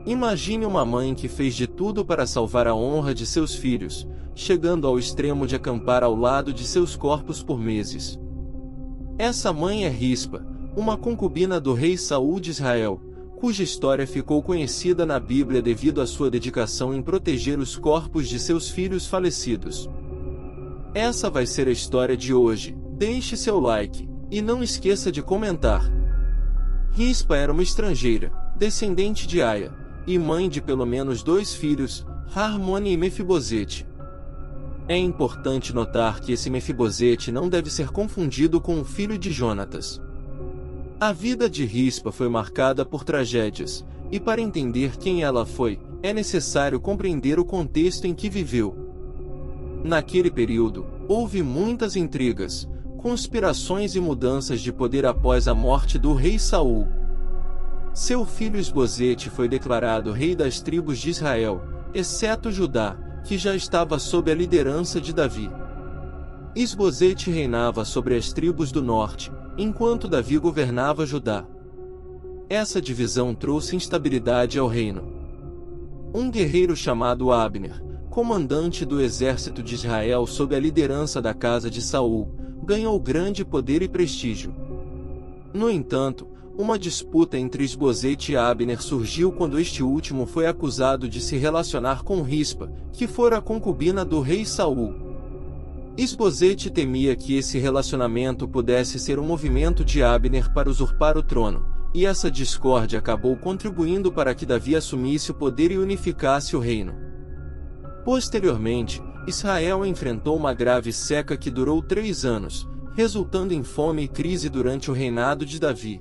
Imagine uma mãe que fez de tudo para salvar a honra de seus filhos, chegando ao extremo de acampar ao lado de seus corpos por meses. Essa mãe é Rispa, uma concubina do rei Saul de Israel, cuja história ficou conhecida na Bíblia devido à sua dedicação em proteger os corpos de seus filhos falecidos. Essa vai ser a história de hoje. Deixe seu like, e não esqueça de comentar. Rispa era uma estrangeira, descendente de Aia, e mãe de pelo menos 2 filhos, Harmone e Mefibosete. É importante notar que esse Mefibosete não deve ser confundido com o filho de Jonatas. A vida de Rispa foi marcada por tragédias, e para entender quem ela foi, é necessário compreender o contexto em que viveu. Naquele período, houve muitas intrigas, conspirações e mudanças de poder após a morte do rei Saul. Seu filho Esbozete foi declarado rei das tribos de Israel, exceto Judá, que já estava sob a liderança de Davi. Esbozete reinava sobre as tribos do norte, enquanto Davi governava Judá. Essa divisão trouxe instabilidade ao reino. Um guerreiro chamado Abner, comandante do exército de Israel sob a liderança da casa de Saul, ganhou grande poder e prestígio. No entanto, uma disputa entre Esbozete e Abner surgiu quando este último foi acusado de se relacionar com Rispa, que fora a concubina do rei Saul. Esbozete temia que esse relacionamento pudesse ser um movimento de Abner para usurpar o trono, e essa discórdia acabou contribuindo para que Davi assumisse o poder e unificasse o reino. Posteriormente, Israel enfrentou uma grave seca que durou 3 anos, resultando em fome e crise durante o reinado de Davi.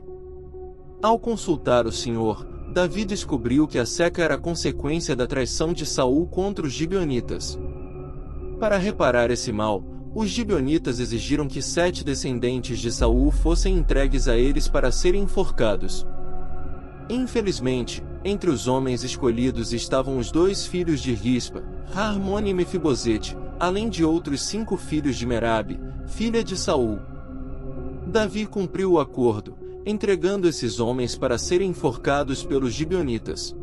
Ao consultar o Senhor, Davi descobriu que a seca era consequência da traição de Saul contra os gibeonitas. Para reparar esse mal, os gibeonitas exigiram que 7 descendentes de Saul fossem entregues a eles para serem enforcados. Infelizmente, entre os homens escolhidos estavam os 2 filhos de Rispa, Harmone e Mefibosete, além de outros 5 filhos de Merabe, filha de Saul. Davi cumpriu o acordo, entregando esses homens para serem enforcados pelos gibeonitas.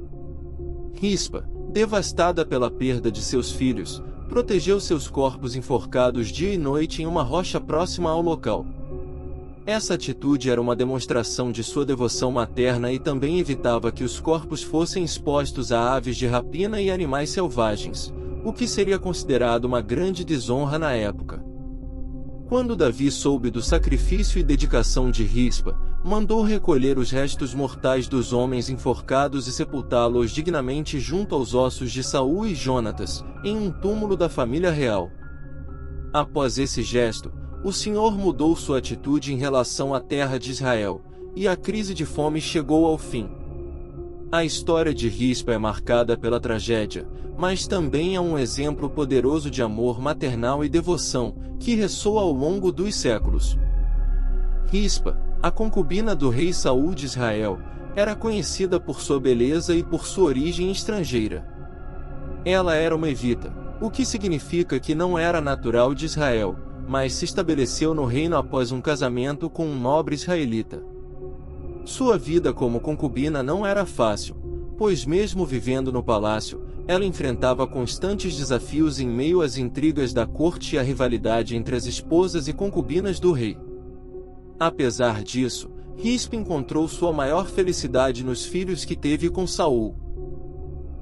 Rispa, devastada pela perda de seus filhos, protegeu seus corpos enforcados dia e noite em uma rocha próxima ao local. Essa atitude era uma demonstração de sua devoção materna e também evitava que os corpos fossem expostos a aves de rapina e animais selvagens, o que seria considerado uma grande desonra na época. Quando Davi soube do sacrifício e dedicação de Rispa, mandou recolher os restos mortais dos homens enforcados e sepultá-los dignamente junto aos ossos de Saul e Jonatas, em um túmulo da família real. Após esse gesto, o Senhor mudou sua atitude em relação à terra de Israel, e a crise de fome chegou ao fim. A história de Rispa é marcada pela tragédia, mas também é um exemplo poderoso de amor maternal e devoção, que ressoa ao longo dos séculos. Rispa, a concubina do rei Saul de Israel, era conhecida por sua beleza e por sua origem estrangeira. Ela era uma evita, o que significa que não era natural de Israel, mas se estabeleceu no reino após um casamento com um nobre israelita. Sua vida como concubina não era fácil, pois mesmo vivendo no palácio, ela enfrentava constantes desafios em meio às intrigas da corte e à rivalidade entre as esposas e concubinas do rei. Apesar disso, Rispa encontrou sua maior felicidade nos filhos que teve com Saul.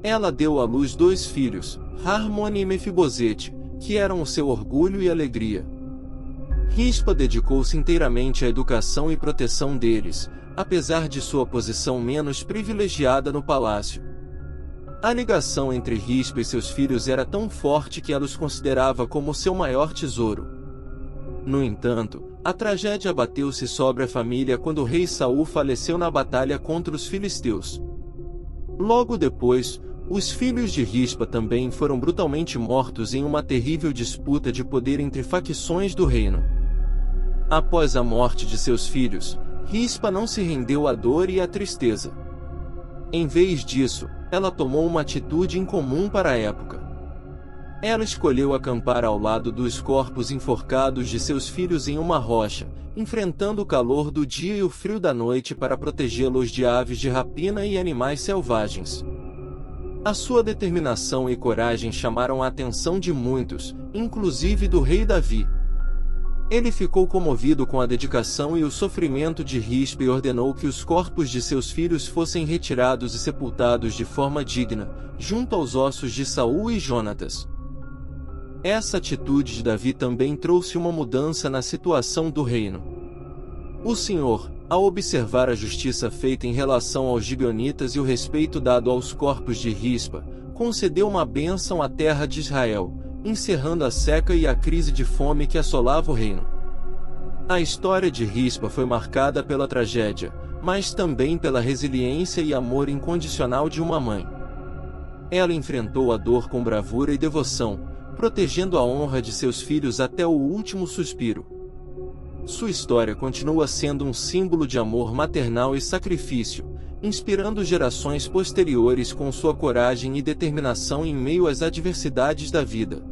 Ela deu à luz 2 filhos, Harmone e Mefibosete, que eram o seu orgulho e alegria. Rispa dedicou-se inteiramente à educação e proteção deles, apesar de sua posição menos privilegiada no palácio. A ligação entre Rispa e seus filhos era tão forte que ela os considerava como seu maior tesouro. No entanto, a tragédia abateu-se sobre a família quando o rei Saul faleceu na batalha contra os filisteus. Logo depois, os filhos de Rispa também foram brutalmente mortos em uma terrível disputa de poder entre facções do reino. Após a morte de seus filhos, Rispa não se rendeu à dor e à tristeza. Em vez disso, ela tomou uma atitude incomum para a época. Ela escolheu acampar ao lado dos corpos enforcados de seus filhos em uma rocha, enfrentando o calor do dia e o frio da noite para protegê-los de aves de rapina e animais selvagens. A sua determinação e coragem chamaram a atenção de muitos, inclusive do rei Davi. Ele ficou comovido com a dedicação e o sofrimento de Rispa e ordenou que os corpos de seus filhos fossem retirados e sepultados de forma digna, junto aos ossos de Saul e Jonatas. Essa atitude de Davi também trouxe uma mudança na situação do reino. O Senhor, ao observar a justiça feita em relação aos gibeonitas e o respeito dado aos corpos de Rispa, concedeu uma bênção à terra de Israel, encerrando a seca e a crise de fome que assolava o reino. A história de Rispa foi marcada pela tragédia, mas também pela resiliência e amor incondicional de uma mãe. Ela enfrentou a dor com bravura e devoção, protegendo a honra de seus filhos até o último suspiro. Sua história continua sendo um símbolo de amor maternal e sacrifício, inspirando gerações posteriores com sua coragem e determinação em meio às adversidades da vida.